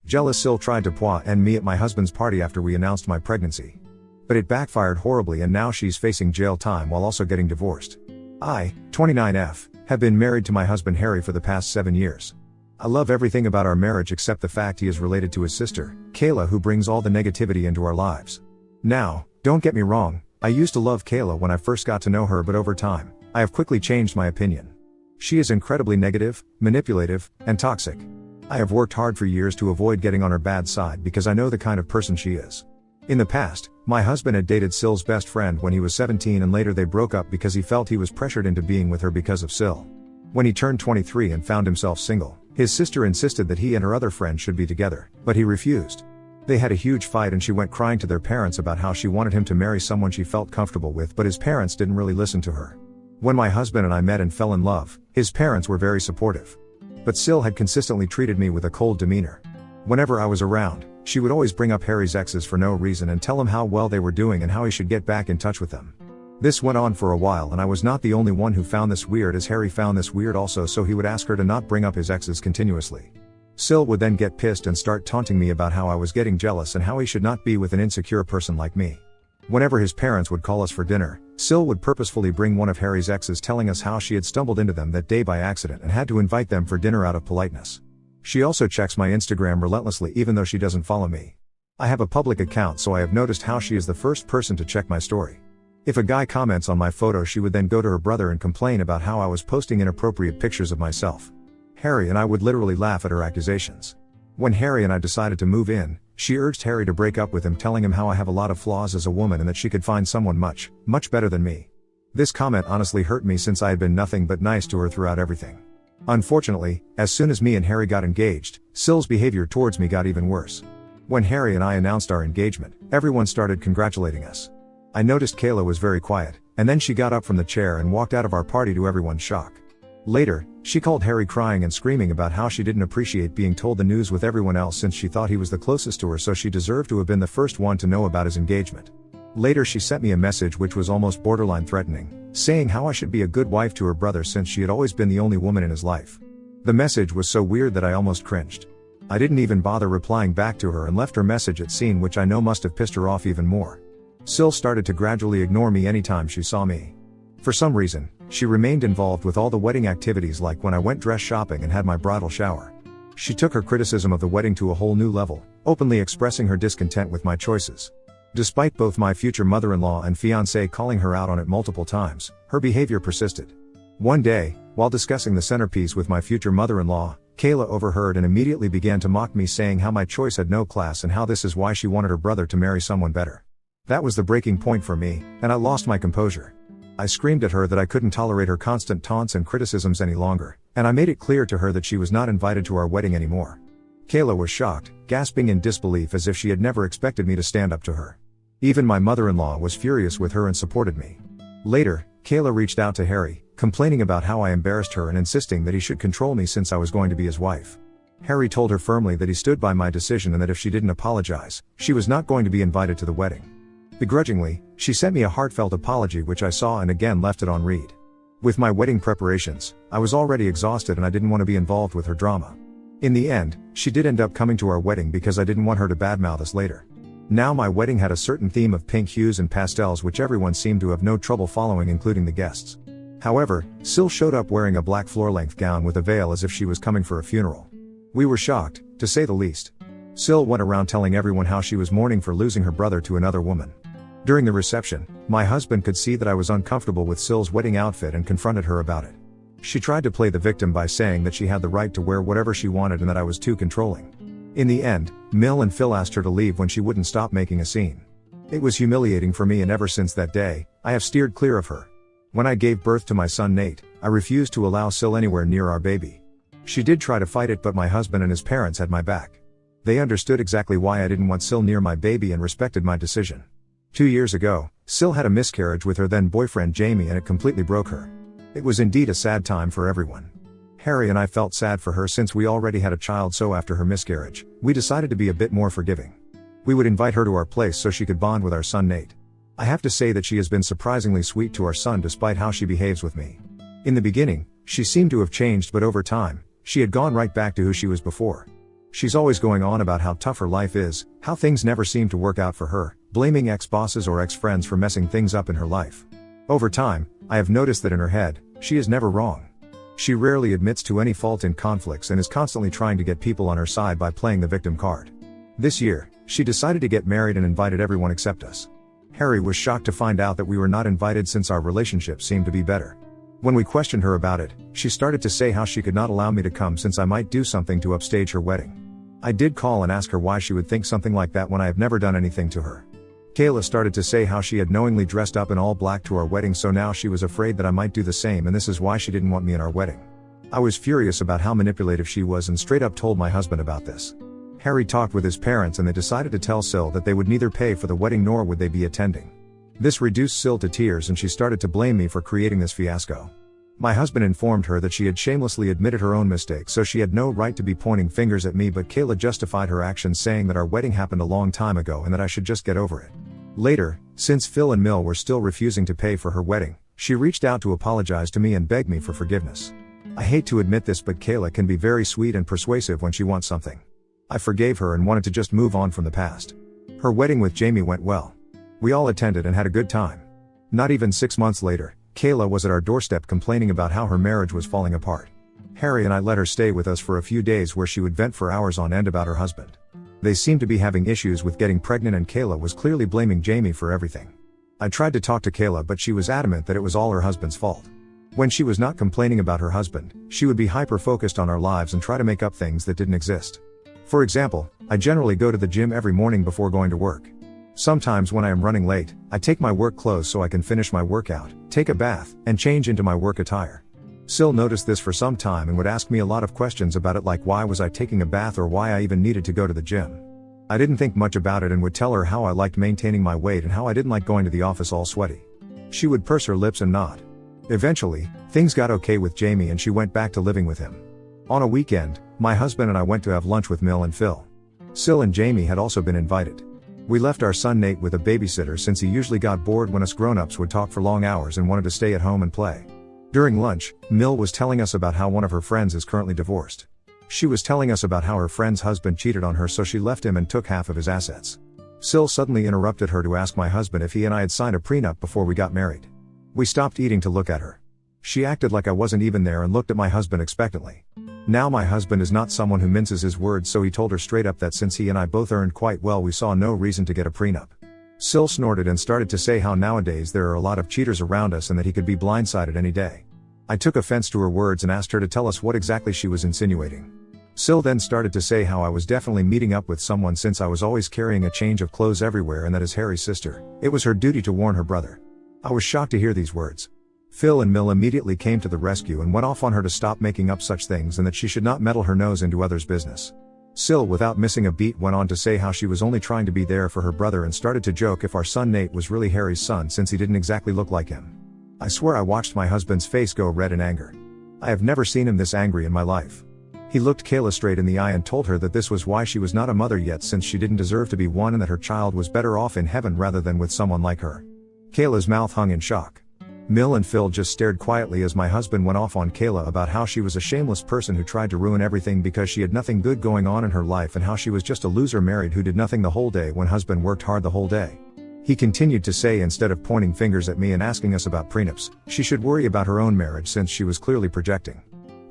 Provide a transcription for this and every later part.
Jealous Sil tried to Pois and me at my husband's party after we announced my pregnancy. But it backfired horribly and now she's facing jail time while also getting divorced. I, 29F, have been married to my husband Harry for the past 7 years. I love everything about our marriage except the fact he is related to his sister, Kayla, who brings all the negativity into our lives. Now, don't get me wrong, I used to love Kayla when I first got to know her, but over time, I have quickly changed my opinion. She is incredibly negative, manipulative, and toxic. I have worked hard for years to avoid getting on her bad side because I know the kind of person she is. In the past, my husband had dated Sil's best friend when he was 17 and later they broke up because he felt he was pressured into being with her because of Sil. When he turned 23 and found himself single, his sister insisted that he and her other friend should be together, but he refused. They had a huge fight and she went crying to their parents about how she wanted him to marry someone she felt comfortable with, but his parents didn't really listen to her. When my husband and I met and fell in love, his parents were very supportive. But Sil had consistently treated me with a cold demeanor. Whenever I was around, she would always bring up Harry's exes for no reason and tell him how well they were doing and how he should get back in touch with them. This went on for a while and I was not the only one who found this weird, as Harry found this weird also, so he would ask her to not bring up his exes continuously. Sil would then get pissed and start taunting me about how I was getting jealous and how he should not be with an insecure person like me. Whenever his parents would call us for dinner, Sil would purposefully bring one of Harry's exes, telling us how she had stumbled into them that day by accident and had to invite them for dinner out of politeness. She also checks my Instagram relentlessly even though she doesn't follow me. I have a public account, so I have noticed how she is the first person to check my story. If a guy comments on my photo, she would then go to her brother and complain about how I was posting inappropriate pictures of myself. Harry and I would literally laugh at her accusations. When Harry and I decided to move in, she urged Harry to break up with him, telling him how I have a lot of flaws as a woman and that she could find someone much, much better than me. This comment honestly hurt me since I had been nothing but nice to her throughout everything. Unfortunately, as soon as me and Harry got engaged, Sil's behavior towards me got even worse. When Harry and I announced our engagement, everyone started congratulating us. I noticed Kayla was very quiet, and then she got up from the chair and walked out of our party to everyone's shock. Later, she called Harry crying and screaming about how she didn't appreciate being told the news with everyone else since she thought he was the closest to her, so she deserved to have been the first one to know about his engagement. Later she sent me a message which was almost borderline threatening, saying how I should be a good wife to her brother since she had always been the only woman in his life. The message was so weird that I almost cringed. I didn't even bother replying back to her and left her message at seen, which I know must have pissed her off even more. Sil started to gradually ignore me anytime she saw me. For some reason, she remained involved with all the wedding activities, like when I went dress shopping and had my bridal shower. She took her criticism of the wedding to a whole new level, openly expressing her discontent with my choices. Despite both my future mother-in-law and fiancé calling her out on it multiple times, her behavior persisted. One day, while discussing the centerpiece with my future mother-in-law, Kayla overheard and immediately began to mock me, saying how my choice had no class and how this is why she wanted her brother to marry someone better. That was the breaking point for me, and I lost my composure. I screamed at her that I couldn't tolerate her constant taunts and criticisms any longer, and I made it clear to her that she was not invited to our wedding anymore. Kayla was shocked, gasping in disbelief as if she had never expected me to stand up to her. Even my mother-in-law was furious with her and supported me. Later, Kayla reached out to Harry, complaining about how I embarrassed her and insisting that he should control me since I was going to be his wife. Harry told her firmly that he stood by my decision and that if she didn't apologize, she was not going to be invited to the wedding. Begrudgingly, she sent me a heartfelt apology which I saw and again left it on read. With my wedding preparations, I was already exhausted and I didn't want to be involved with her drama. In the end, she did end up coming to our wedding because I didn't want her to badmouth us later. Now my wedding had a certain theme of pink hues and pastels which everyone seemed to have no trouble following, including the guests. However, Sil showed up wearing a black floor-length gown with a veil as if she was coming for a funeral. We were shocked, to say the least. Sil went around telling everyone how she was mourning for losing her brother to another woman. During the reception, my husband could see that I was uncomfortable with Sil's wedding outfit and confronted her about it. She tried to play the victim by saying that she had the right to wear whatever she wanted and that I was too controlling. In the end, Mill and Phil asked her to leave when she wouldn't stop making a scene. It was humiliating for me, and ever since that day, I have steered clear of her. When I gave birth to my son Nate, I refused to allow Sil anywhere near our baby. She did try to fight it, but my husband and his parents had my back. They understood exactly why I didn't want Sil near my baby and respected my decision. 2 years ago, Sil had a miscarriage with her then boyfriend Jamie and it completely broke her. It was indeed a sad time for everyone. Harry and I felt sad for her since we already had a child, so after her miscarriage, we decided to be a bit more forgiving. We would invite her to our place so she could bond with our son Nate. I have to say that she has been surprisingly sweet to our son despite how she behaves with me. In the beginning, she seemed to have changed, but over time, she had gone right back to who she was before. She's always going on about how tough her life is, how things never seem to work out for her, blaming ex-bosses or ex-friends for messing things up in her life. Over time, I have noticed that in her head, she is never wrong. She rarely admits to any fault in conflicts and is constantly trying to get people on her side by playing the victim card. This year, she decided to get married and invited everyone except us. Harry was shocked to find out that we were not invited since our relationship seemed to be better. When we questioned her about it, she started to say how she could not allow me to come since I might do something to upstage her wedding. I did call and ask her why she would think something like that when I have never done anything to her. Kayla started to say how she had knowingly dressed up in all black to our wedding, so now she was afraid that I might do the same, and this is why she didn't want me in our wedding. I was furious about how manipulative she was and straight up told my husband about this. Harry talked with his parents and they decided to tell SIL that they would neither pay for the wedding nor would they be attending. This reduced SIL to tears and she started to blame me for creating this fiasco. My husband informed her that she had shamelessly admitted her own mistake, so she had no right to be pointing fingers at me, but Kayla justified her actions saying that our wedding happened a long time ago and that I should just get over it. Later, since Phil and Mill were still refusing to pay for her wedding, she reached out to apologize to me and beg me for forgiveness. I hate to admit this, but Kayla can be very sweet and persuasive when she wants something. I forgave her and wanted to just move on from the past. Her wedding with Jamie went well. We all attended and had a good time. Not even 6 months later, Kayla was at our doorstep complaining about how her marriage was falling apart. Harry and I let her stay with us for a few days where she would vent for hours on end about her husband. They seemed to be having issues with getting pregnant and Kayla was clearly blaming Jamie for everything. I tried to talk to Kayla, but she was adamant that it was all her husband's fault. When she was not complaining about her husband, she would be hyper-focused on our lives and try to make up things that didn't exist. For example, I generally go to the gym every morning before going to work. Sometimes when I am running late, I take my work clothes so I can finish my workout, take a bath, and change into my work attire. SIL noticed this for some time and would ask me a lot of questions about it, like why was I taking a bath or why I even needed to go to the gym. I didn't think much about it and would tell her how I liked maintaining my weight and how I didn't like going to the office all sweaty. She would purse her lips and nod. Eventually, things got okay with Jamie and she went back to living with him. On a weekend, my husband and I went to have lunch with Mill and Phil. SIL and Jamie had also been invited. We left our son Nate with a babysitter since he usually got bored when us grown-ups would talk for long hours and wanted to stay at home and play. During lunch, Mill was telling us about how one of her friends is currently divorced. She was telling us about how her friend's husband cheated on her, so she left him and took half of his assets. SIL suddenly interrupted her to ask my husband if he and I had signed a prenup before we got married. We stopped eating to look at her. She acted like I wasn't even there and looked at my husband expectantly. Now my husband is not someone who minces his words, so he told her straight up that since he and I both earned quite well, we saw no reason to get a prenup. SIL snorted and started to say how nowadays there are a lot of cheaters around us and that he could be blindsided any day. I took offense to her words and asked her to tell us what exactly she was insinuating. SIL then started to say how I was definitely meeting up with someone since I was always carrying a change of clothes everywhere and that as Harry's sister, it was her duty to warn her brother. I was shocked to hear these words. Phil and Mill immediately came to the rescue and went off on her to stop making up such things and that she should not meddle her nose into others' business. SIL, without missing a beat, went on to say how she was only trying to be there for her brother and started to joke if our son Nate was really Harry's son since he didn't exactly look like him. I swear I watched my husband's face go red in anger. I have never seen him this angry in my life. He looked Kayla straight in the eye and told her that this was why she was not a mother yet, since she didn't deserve to be one and that her child was better off in heaven rather than with someone like her. Kayla's mouth hung in shock. Mill and Phil just stared quietly as my husband went off on Kayla about how she was a shameless person who tried to ruin everything because she had nothing good going on in her life and how she was just a loser married who did nothing the whole day when husband worked hard the whole day. He continued to say instead of pointing fingers at me and asking us about prenups, she should worry about her own marriage since she was clearly projecting.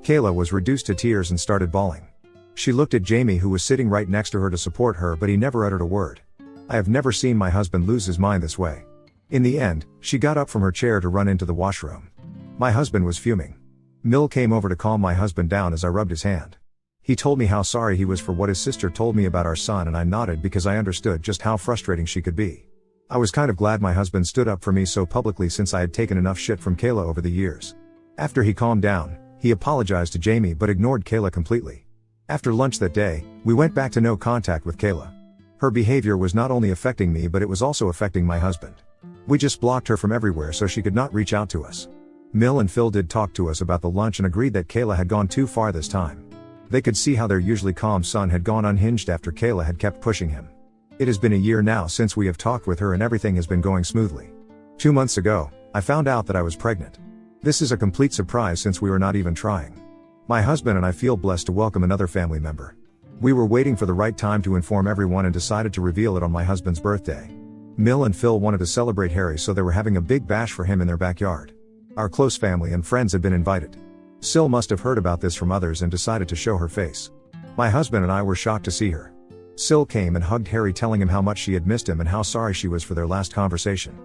Kayla was reduced to tears and started bawling. She looked at Jamie, who was sitting right next to her, to support her, but he never uttered a word. I have never seen my husband lose his mind this way. In the end, she got up from her chair to run into the washroom. My husband was fuming. Mill came over to calm my husband down as I rubbed his hand. He told me how sorry he was for what his sister told me about our son, and I nodded because I understood just how frustrating she could be. I was kind of glad my husband stood up for me so publicly since I had taken enough shit from Kayla over the years. After he calmed down, he apologized to Jamie but ignored Kayla completely. After lunch that day, we went back to no contact with Kayla. Her behavior was not only affecting me but it was also affecting my husband. We just blocked her from everywhere so she could not reach out to us. Mill and Phil did talk to us about the lunch and agreed that Kayla had gone too far this time. They could see how their usually calm son had gone unhinged after Kayla had kept pushing him. It has been a year now since we have talked with her and everything has been going smoothly. 2 months ago, I found out that I was pregnant. This is a complete surprise since we were not even trying. My husband and I feel blessed to welcome another family member. We were waiting for the right time to inform everyone and decided to reveal it on my husband's birthday. Mill and Phil wanted to celebrate Harry, so they were having a big bash for him in their backyard. Our close family and friends had been invited. SIL must have heard about this from others and decided to show her face. My husband and I were shocked to see her. SIL came and hugged Harry, telling him how much she had missed him and how sorry she was for their last conversation.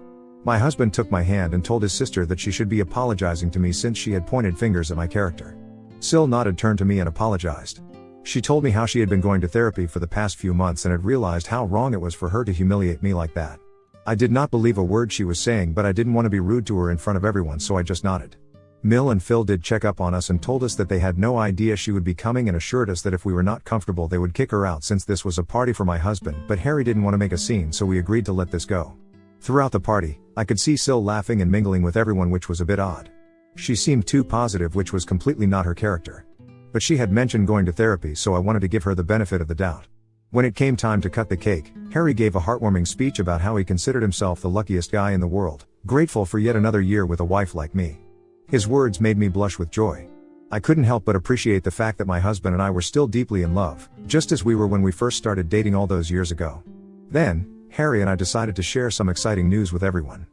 My husband took my hand and told his sister that she should be apologizing to me since she had pointed fingers at my character. SIL nodded, turned to me and apologized. She told me how she had been going to therapy for the past few months and had realized how wrong it was for her to humiliate me like that. I did not believe a word she was saying, but I didn't want to be rude to her in front of everyone, so I just nodded. Mill and Phil did check up on us and told us that they had no idea she would be coming and assured us that if we were not comfortable they would kick her out since this was a party for my husband, but Harry didn't want to make a scene, so we agreed to let this go. Throughout the party, I could see SIL laughing and mingling with everyone, which was a bit odd. She seemed too positive, which was completely not her character. But she had mentioned going to therapy, so I wanted to give her the benefit of the doubt. When it came time to cut the cake, Harry gave a heartwarming speech about how he considered himself the luckiest guy in the world, grateful for yet another year with a wife like me. His words made me blush with joy. I couldn't help but appreciate the fact that my husband and I were still deeply in love, just as we were when we first started dating all those years ago. Then, Harry and I decided to share some exciting news with everyone.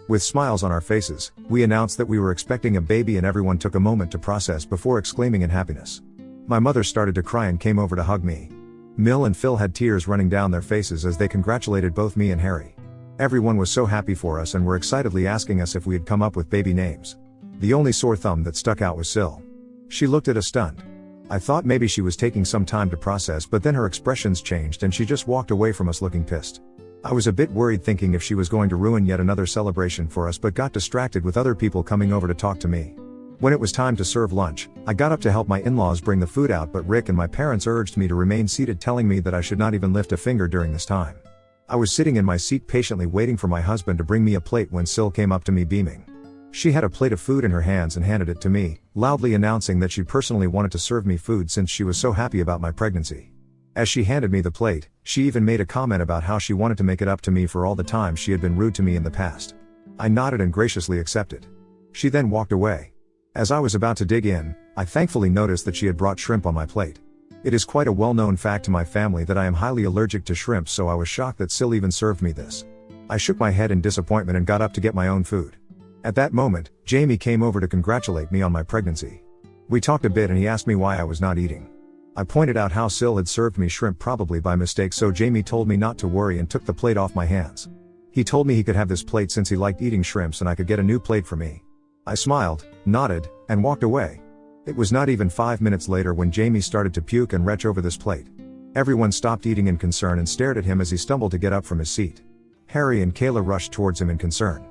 With smiles on our faces, we announced that we were expecting a baby, and everyone took a moment to process before exclaiming in happiness. My mother started to cry and came over to hug me. Mill and Phil had tears running down their faces as they congratulated both me and Harry. Everyone was so happy for us and were excitedly asking us if we had come up with baby names. The only sore thumb that stuck out was SIL. She looked at us stunned. I thought maybe she was taking some time to process, but then her expressions changed and she just walked away from us looking pissed. I was a bit worried, thinking if she was going to ruin yet another celebration for us, but got distracted with other people coming over to talk to me. When it was time to serve lunch, I got up to help my in-laws bring the food out, but Rick and my parents urged me to remain seated, telling me that I should not even lift a finger during this time. I was sitting in my seat patiently waiting for my husband to bring me a plate when SIL came up to me beaming. She had a plate of food in her hands and handed it to me, loudly announcing that she personally wanted to serve me food since she was so happy about my pregnancy. As she handed me the plate, she even made a comment about how she wanted to make it up to me for all the time she had been rude to me in the past. I nodded and graciously accepted. She then walked away. As I was about to dig in, I thankfully noticed that she had brought shrimp on my plate. It is quite a well-known fact to my family that I am highly allergic to shrimp, so I was shocked that SIL even served me this. I shook my head in disappointment and got up to get my own food. At that moment, Jamie came over to congratulate me on my pregnancy. We talked a bit and he asked me why I was not eating. I pointed out how SIL had served me shrimp probably by mistake, so Jamie told me not to worry and took the plate off my hands. He told me he could have this plate since he liked eating shrimps and I could get a new plate for me. I smiled, nodded, and walked away. It was not even 5 minutes later when Jamie started to puke and retch over this plate. Everyone stopped eating in concern and stared at him as he stumbled to get up from his seat. Harry and Kayla rushed towards him in concern.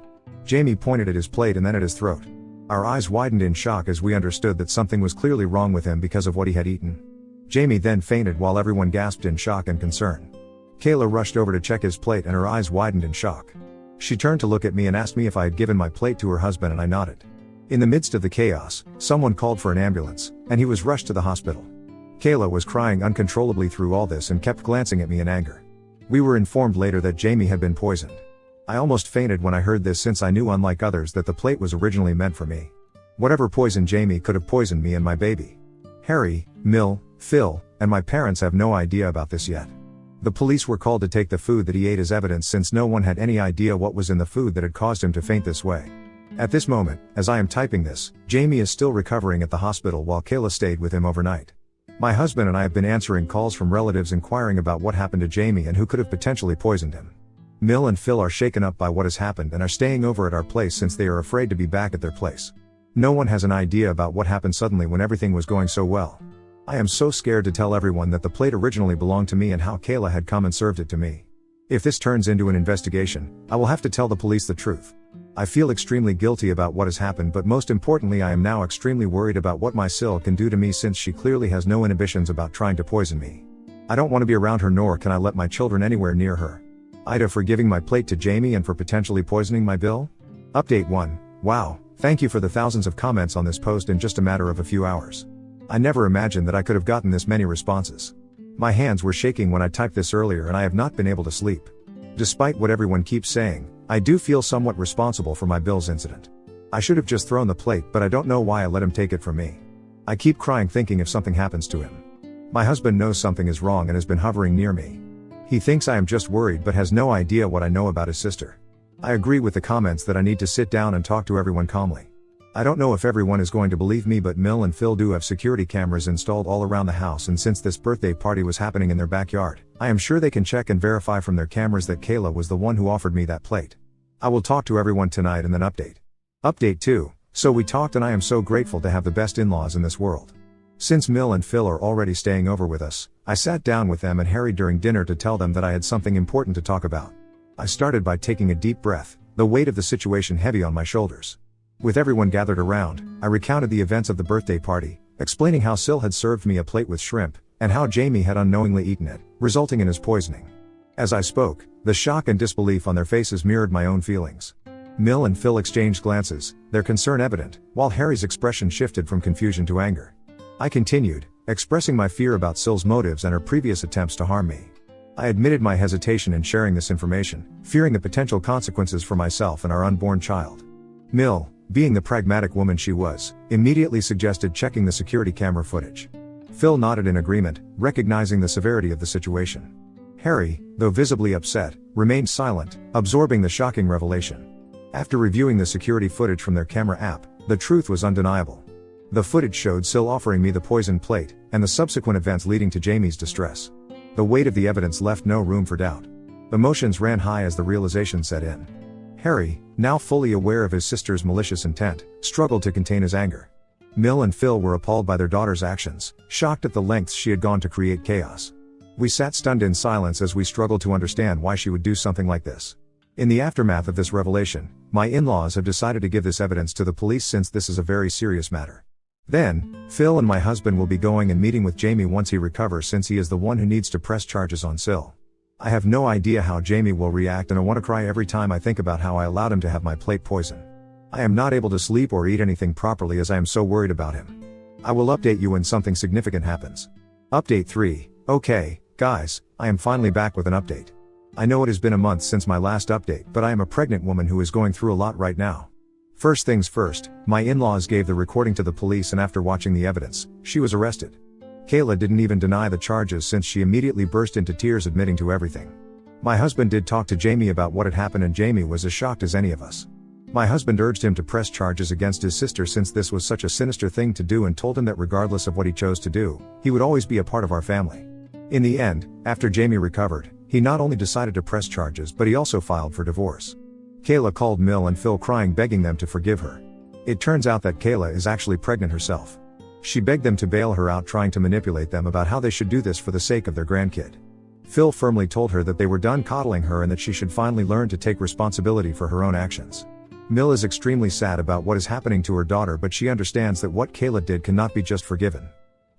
Jamie pointed at his plate and then at his throat. Our eyes widened in shock as we understood that something was clearly wrong with him because of what he had eaten. Jamie then fainted while everyone gasped in shock and concern. Kayla rushed over to check his plate and her eyes widened in shock. She turned to look at me and asked me if I had given my plate to her husband, and I nodded. In the midst of the chaos, someone called for an ambulance, and he was rushed to the hospital. Kayla was crying uncontrollably through all this and kept glancing at me in anger. We were informed later that Jamie had been poisoned. I almost fainted when I heard this, since I knew, unlike others, that the plate was originally meant for me. Whatever poisoned Jamie could have poisoned me and my baby. Harry, Mill, Phil, and my parents have no idea about this yet. The police were called to take the food that he ate as evidence, since no one had any idea what was in the food that had caused him to faint this way. At this moment, as I am typing this, Jamie is still recovering at the hospital while Kayla stayed with him overnight. My husband and I have been answering calls from relatives inquiring about what happened to Jamie and who could have potentially poisoned him. Mill and Phil are shaken up by what has happened and are staying over at our place since they are afraid to be back at their place. No one has an idea about what happened suddenly when everything was going so well. I am so scared to tell everyone that the plate originally belonged to me and how Kayla had come and served it to me. If this turns into an investigation, I will have to tell the police the truth. I feel extremely guilty about what has happened, but most importantly I am now extremely worried about what my SIL can do to me, since she clearly has no inhibitions about trying to poison me. I don't want to be around her, nor can I let my children anywhere near her. Ida for giving my plate to Jamie and for potentially poisoning my Bill? Update 1. Wow, thank you for the thousands of comments on this post in just a matter of a few hours. I never imagined that I could have gotten this many responses. My hands were shaking when I typed this earlier and I have not been able to sleep. Despite what everyone keeps saying, I do feel somewhat responsible for my Bill's incident. I should have just thrown the plate, but I don't know why I let him take it from me. I keep crying thinking if something happens to him. My husband knows something is wrong and has been hovering near me. He thinks I am just worried but has no idea what I know about his sister. I agree with the comments that I need to sit down and talk to everyone calmly. I don't know if everyone is going to believe me, but Mill and Phil do have security cameras installed all around the house, and since this birthday party was happening in their backyard, I am sure they can check and verify from their cameras that Kayla was the one who offered me that plate. I will talk to everyone tonight and then update. Update 2. So we talked and I am so grateful to have the best in-laws in this world. Since Mill and Phil are already staying over with us, I sat down with them and Harry during dinner to tell them that I had something important to talk about. I started by taking a deep breath, the weight of the situation heavy on my shoulders. With everyone gathered around, I recounted the events of the birthday party, explaining how SIL had served me a plate with shrimp, and how Jamie had unknowingly eaten it, resulting in his poisoning. As I spoke, the shock and disbelief on their faces mirrored my own feelings. Mill and Phil exchanged glances, their concern evident, while Harry's expression shifted from confusion to anger. I continued, expressing my fear about SIL's motives and her previous attempts to harm me. I admitted my hesitation in sharing this information, fearing the potential consequences for myself and our unborn child. Mill, being the pragmatic woman she was, immediately suggested checking the security camera footage. Phil nodded in agreement, recognizing the severity of the situation. Harry, though visibly upset, remained silent, absorbing the shocking revelation. After reviewing the security footage from their camera app, the truth was undeniable. The footage showed SIL offering me the poisoned plate, and the subsequent events leading to Jamie's distress. The weight of the evidence left no room for doubt. Emotions ran high as the realization set in. Harry, now fully aware of his sister's malicious intent, struggled to contain his anger. Mill and Phil were appalled by their daughter's actions, shocked at the lengths she had gone to create chaos. We sat stunned in silence as we struggled to understand why she would do something like this. In the aftermath of this revelation, my in-laws have decided to give this evidence to the police since this is a very serious matter. Then, Phil and my husband will be going and meeting with Jamie once he recovers, since he is the one who needs to press charges on SIL. I have no idea how Jamie will react, and I want to cry every time I think about how I allowed him to have my plate poison. I am not able to sleep or eat anything properly as I am so worried about him. I will update you when something significant happens. Update 3. Okay, guys, I am finally back with an update. I know it has been a month since my last update, but I am a pregnant woman who is going through a lot right now. First things first, my in-laws gave the recording to the police, and after watching the evidence, she was arrested. Kayla didn't even deny the charges since she immediately burst into tears admitting to everything. My husband did talk to Jamie about what had happened, and Jamie was as shocked as any of us. My husband urged him to press charges against his sister since this was such a sinister thing to do, and told him that regardless of what he chose to do, he would always be a part of our family. In the end, after Jamie recovered, he not only decided to press charges but he also filed for divorce. Kayla called Mill and Phil crying, begging them to forgive her. It turns out that Kayla is actually pregnant herself. She begged them to bail her out, trying to manipulate them about how they should do this for the sake of their grandkid. Phil firmly told her that they were done coddling her and that she should finally learn to take responsibility for her own actions. Mill is extremely sad about what is happening to her daughter, but she understands that what Kayla did cannot be just forgiven.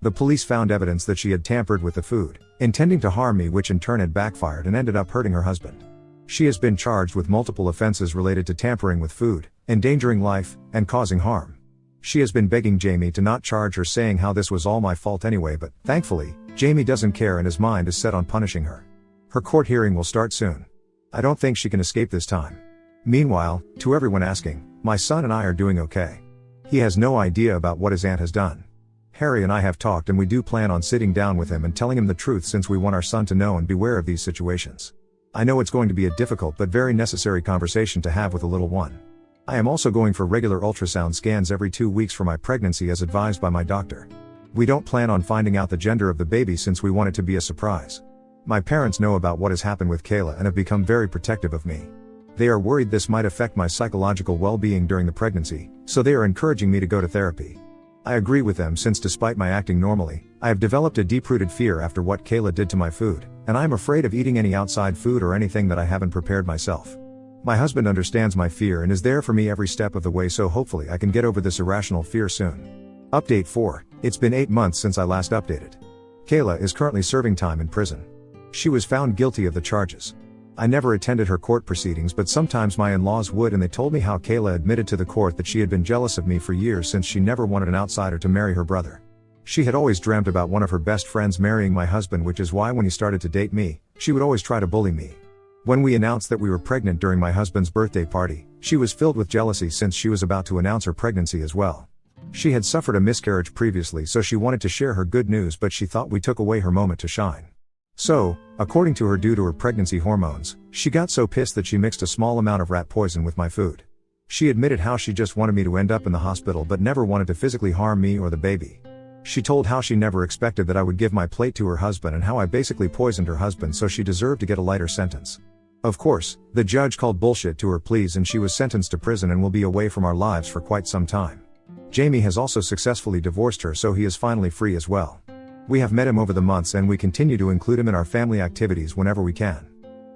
The police found evidence that she had tampered with the food, intending to harm me, which in turn had backfired and ended up hurting her husband. She has been charged with multiple offenses related to tampering with food, endangering life, and causing harm. She has been begging Jamie to not charge her, saying how this was all my fault anyway, but, thankfully, Jamie doesn't care and his mind is set on punishing her. Her court hearing will start soon. I don't think she can escape this time. Meanwhile, to everyone asking, my son and I are doing okay. He has no idea about what his aunt has done. Harry and I have talked, and we do plan on sitting down with him and telling him the truth, since we want our son to know and beware of these situations. I know it's going to be a difficult but very necessary conversation to have with a little one. I am also going for regular ultrasound scans every 2 weeks for my pregnancy as advised by my doctor. We don't plan on finding out the gender of the baby since we want it to be a surprise. My parents know about what has happened with Kayla and have become very protective of me. They are worried this might affect my psychological well-being during the pregnancy, so they are encouraging me to go to therapy. I agree with them, since despite my acting normally, I have developed a deep-rooted fear after what Kayla did to my food, and I am afraid of eating any outside food or anything that I haven't prepared myself. My husband understands my fear and is there for me every step of the way, so hopefully I can get over this irrational fear soon. Update 4. It's been 8 months since I last updated. Kayla is currently serving time in prison. She was found guilty of the charges. I never attended her court proceedings, but sometimes my in-laws would, and they told me how Kayla admitted to the court that she had been jealous of me for years, since she never wanted an outsider to marry her brother. She had always dreamt about one of her best friends marrying my husband, which is why when he started to date me, she would always try to bully me. When we announced that we were pregnant during my husband's birthday party, she was filled with jealousy since she was about to announce her pregnancy as well. She had suffered a miscarriage previously, so she wanted to share her good news, but she thought we took away her moment to shine. So, according to her, due to her pregnancy hormones, she got so pissed that she mixed a small amount of rat poison with my food. She admitted how she just wanted me to end up in the hospital but never wanted to physically harm me or the baby. She told how she never expected that I would give my plate to her husband and how I basically poisoned her husband, so she deserved to get a lighter sentence. Of course, the judge called bullshit to her pleas and she was sentenced to prison and will be away from our lives for quite some time. Jamie has also successfully divorced her, so he is finally free as well. We have met him over the months and we continue to include him in our family activities whenever we can.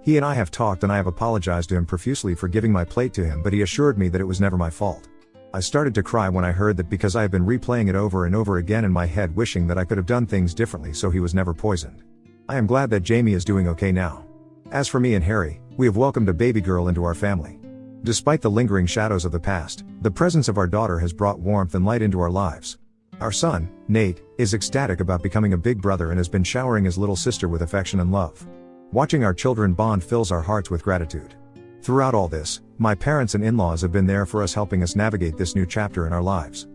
He and I have talked and I have apologized to him profusely for giving my plate to him, but he assured me that it was never my fault. I started to cry when I heard that because I have been replaying it over and over again in my head, wishing that I could have done things differently so he was never poisoned. I am glad that Jamie is doing okay now. As for me and Harry, we have welcomed a baby girl into our family. Despite the lingering shadows of the past, the presence of our daughter has brought warmth and light into our lives. Our son, Nate, is ecstatic about becoming a big brother and has been showering his little sister with affection and love. Watching our children bond fills our hearts with gratitude. Throughout all this, my parents and in-laws have been there for us, helping us navigate this new chapter in our lives.